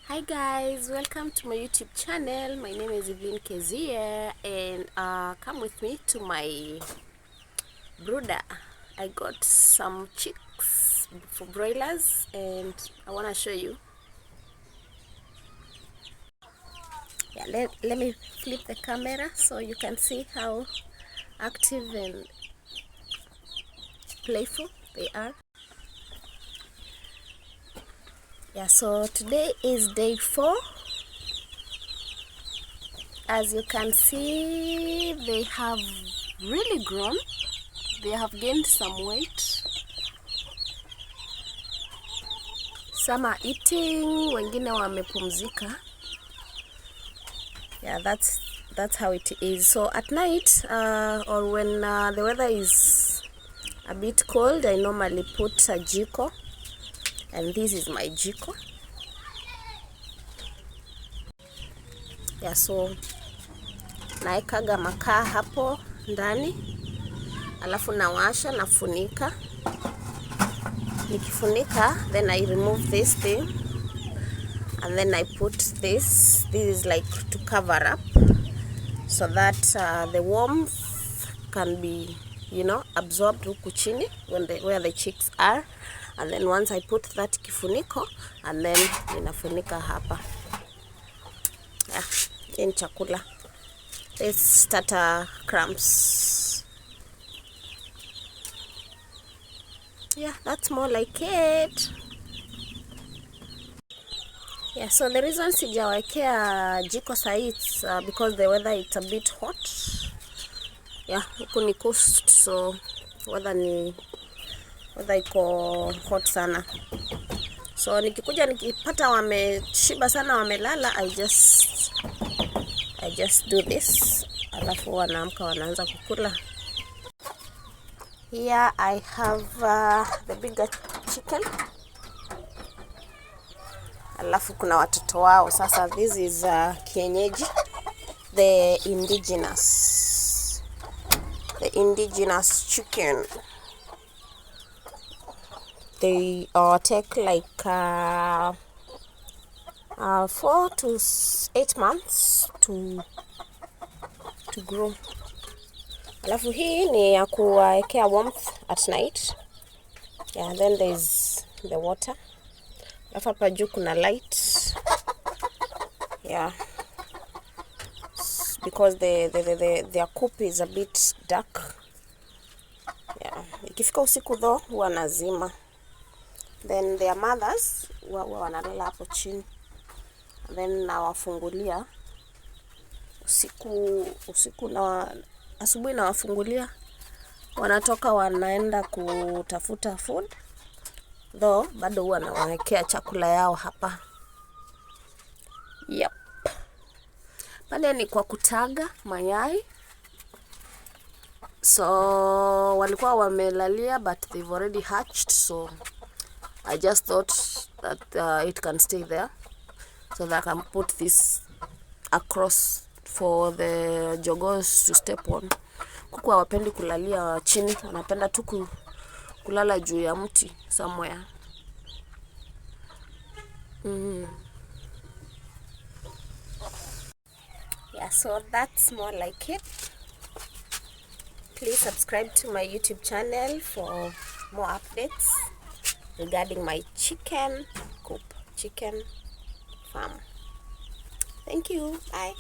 Hi guys, welcome to my YouTube channel. My name is Evelyn Kezia and come with me to my brooder. I got some chicks for broilers and I want to show you. Yeah, let me flip the camera so you can see how active and playful they are. Yeah, so today is day 4. As you can see, they have really grown. They have gained some weight. Some are eating, wengine wamepumzika. Yeah, that's how it is. So at night or when the weather is a bit cold, I normally put a jiko, and this is my jiko. Yeah, so naekaga makaa hapo ndani, alafu nawasha, nafunika. Nikifunika, then I remove this thing, and then I put this. This is like to cover up so that the warmth can be, absorbed huku chini where the chicks are. And then once I put that kifuniko, and then ninafunika hapa. Yeah, in chakula. This starter crumbs. Yeah, that's more like it. Yeah, so the reason sijawekea jiko sahi, it's because the weather it's a bit hot. Yeah, huku ni coast, so weather iko hot sana. So nikikuja nikipata wameshiba sana, wamelala, I just do this. Alafu wanaamka wanaanza kukula. Here I have the bigger chicken. Alafu kuna watoto wao. Sasa this is kienyeji, the indigenous chicken. They take like 4 to 8 months to grow. Alafu hii ni ya kuwaekea warmth at night. Yeah, then there's the water. Alafu hapa juu kuna light. Yeah, because their coop is a bit dark. Yeah, ikifika usiku though huwa nazima. Then their mothers huwa wanalala hapo chini. And then nawafungulia usiku na asubuhi nawafungulia. Wanatoka wanaenda kutafuta food. Though bado huwa nawawekea chakula yao hapa. Yep. Pale ni kwa kutaga mayai. So walikuwa wamelalia but they've already hatched, so I just thought that it can stay there so that I can put this across for the joggers to step on. Kuku hawapendi kulalia chini, wanapenda tu kulala juu ya mti somewhere. Yeah, so that's more like it. Please subscribe to my YouTube channel for more updates regarding my chicken coop, chicken farm. Thank you. Bye.